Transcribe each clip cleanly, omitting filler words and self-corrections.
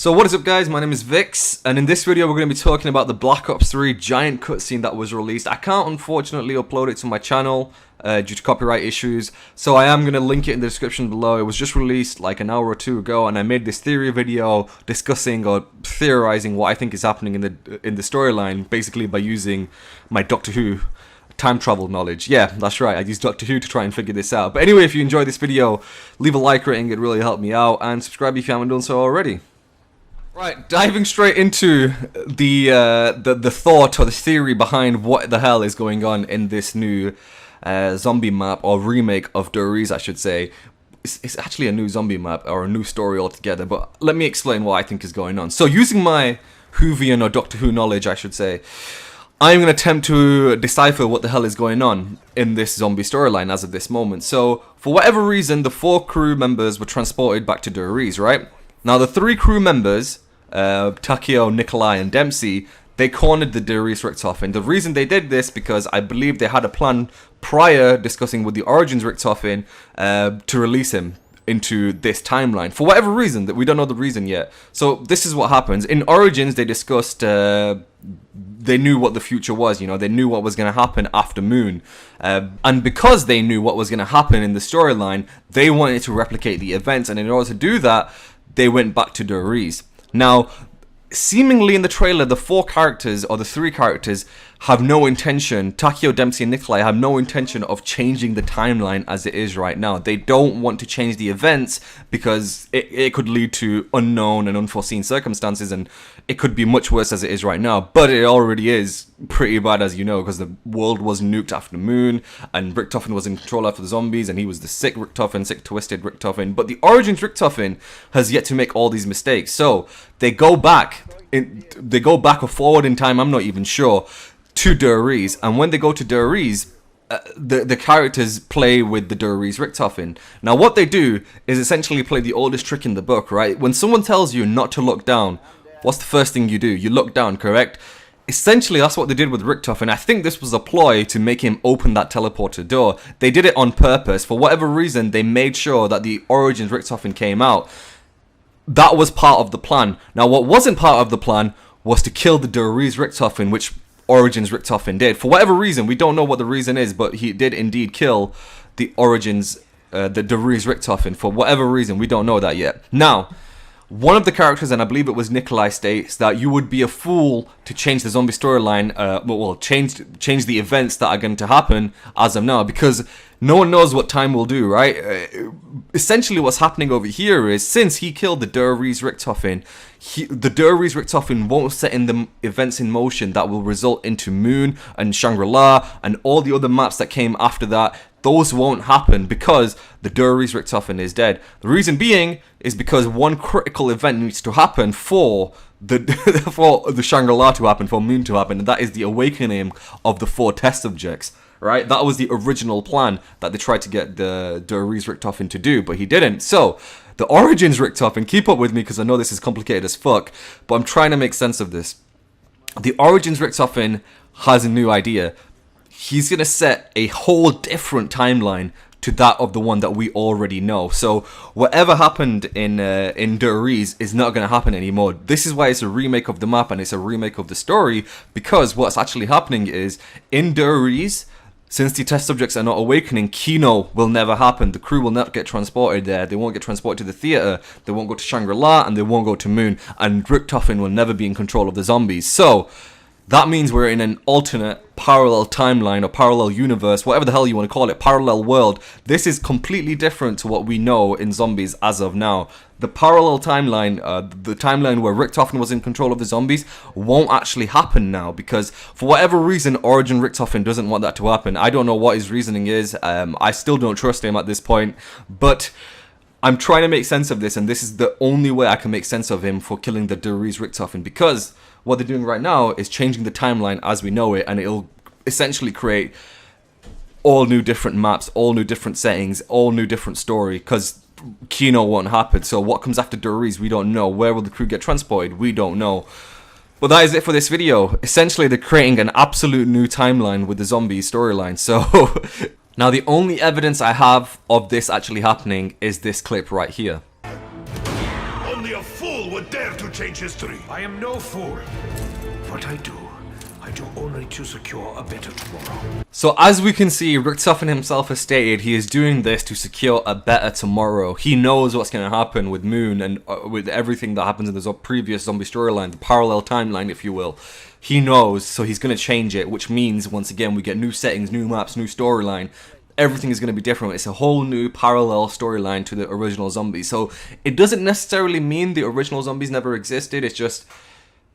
So what is up guys, my name is Vix, and in this video we're going to be talking about the Black Ops 3 giant cutscene that was released. I can't unfortunately upload it to my channel due to copyright issues, so I am going to link it in the description below. It was just released like an hour or two ago, and I made this theory video discussing or theorizing what I think is happening in the storyline, basically by using my Doctor Who time travel knowledge. Yeah, that's right, I used Doctor Who to try and figure this out. But anyway, if you enjoyed this video, leave a like rating, it'd really help me out, and subscribe if you haven't done so already. Right, diving straight into the thought or the theory behind what the hell is going on in this new zombie map, or remake of Doris, I should say. It's actually a new zombie map, or a new story altogether, but let me explain what I think is going on. So using my Whovian or Doctor Who knowledge, I should say, I'm going to attempt to decipher what the hell is going on in this zombie storyline as of this moment. So, for whatever reason, the 4 crew members were transported back to Doris, right? Now, the 3 crew members, Takeo, Nikolai, and Dempsey, they cornered the Doris Richtofen. The reason they did this because I believe they had a plan prior discussing with the Origins Richtofen to release him into this timeline for whatever reason that we don't know the reason yet. So this is what happens. In Origins, they discussed they knew what the future was, you know, they knew what was going to happen after Moon. And because they knew what was going to happen in the storyline, they wanted to replicate the events, and in order to do that, they went back to Doris. Now, seemingly in the trailer, the 4 characters, or the 3 characters, have no intention, Takeo, Dempsey, and Nikolai have no intention of changing the timeline as it is right now. They don't want to change the events because it could lead to unknown and unforeseen circumstances, and it could be much worse as it is right now. But it already is pretty bad, as you know, because the world was nuked after Moon, and Richtofen was in control after the zombies, and he was the sick Richtofen, sick twisted Richtofen. But the Origins Richtofen has yet to make all these mistakes, so they go back or forward in time, I'm not even sure, to Doris. And when they go to Doris, the characters play with the Doris Richtofen. Now what they do is essentially play the oldest trick in the book, right? When someone tells you not to look down, what's the first thing you do? You look down, correct? Essentially, that's what they did with Richtofen. I think this was a ploy to make him open that teleporter door. They did it on purpose. For whatever reason, they made sure that the Origins Richtofen came out. That was part of the plan. Now, what wasn't part of the plan was to kill the Doris Richtofen, which Origins Richtofen did. For whatever reason, we don't know what the reason is, but he did indeed kill the Origins, the Doris Richtofen. For whatever reason, we don't know that yet. Now, one of the characters, and I believe it was Nikolai, states that you would be a fool to change the zombie storyline, change the events that are going to happen as of now, because no one knows what time will do, right? Essentially what's happening over here is, since he killed the Doris Richtofen, the Doris Richtofen won't set in the events in motion that will result into Moon and Shangri-La and all the other maps that came after that. Those won't happen because the Doris Richtofen is dead. The reason being is because one critical event needs to happen for the Shangri-La to happen, for Moon to happen, and that is the awakening of the 4 test subjects. Right, that was the original plan that they tried to get the Doris Richtofen to do, but he didn't. So, the Origins Richtofen, keep up with me because I know this is complicated as fuck, but I'm trying to make sense of this. The Origins Richtofen has a new idea. He's going to set a whole different timeline to that of the one that we already know. So, whatever happened in Doris is not going to happen anymore. This is why it's a remake of the map and it's a remake of the story, because what's actually happening is, in Doris, since the test subjects are not awakening, Kino will never happen. The crew will not get transported there. They won't get transported to the theater. They won't go to Shangri-La, and they won't go to Moon. And Richtofen will never be in control of the zombies. So, that means we're in an alternate parallel timeline or parallel universe, whatever the hell you want to call it, parallel world. This is completely different to what we know in zombies as of now. The parallel timeline, the timeline where Richtofen was in control of the zombies, won't actually happen now because for whatever reason, Origin Richtofen doesn't want that to happen. I don't know what his reasoning is. I still don't trust him at this point, but I'm trying to make sense of this, and this is the only way I can make sense of him for killing the Doris Richtofen, because what they're doing right now is changing the timeline as we know it, and it'll essentially create all new different maps, all new different settings, all new different story, because Kino won't happen. So what comes after Doris, we don't know. Where will the crew get transported? We don't know. But that is it for this video. Essentially, they're creating an absolute new timeline with the zombie storyline. So now the only evidence I have of this actually happening is this clip right here. Only a fool would dare to change history. I am no fool. What I do only to secure a better tomorrow. So as we can see, Richtofen himself has stated he is doing this to secure a better tomorrow. He knows what's going to happen with Moon and with everything that happens in the previous zombie storyline, the parallel timeline, if you will. He knows, so he's going to change it, which means, once again, we get new settings, new maps, new storyline. Everything is going to be different. It's a whole new parallel storyline to the original zombies. So it doesn't necessarily mean the original zombies never existed. It's just,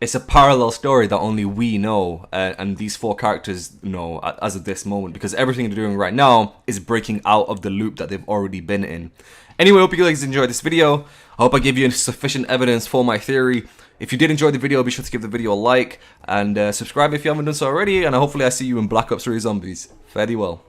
it's a parallel story that only we know, and these four characters know as of this moment, because everything they're doing right now is breaking out of the loop that they've already been in. Anyway, I hope you guys enjoyed this video. I hope I gave you sufficient evidence for my theory. If you did enjoy the video, be sure to give the video a like, and subscribe if you haven't done so already, and hopefully I see you in Black Ops 3 Zombies. Fare thee well.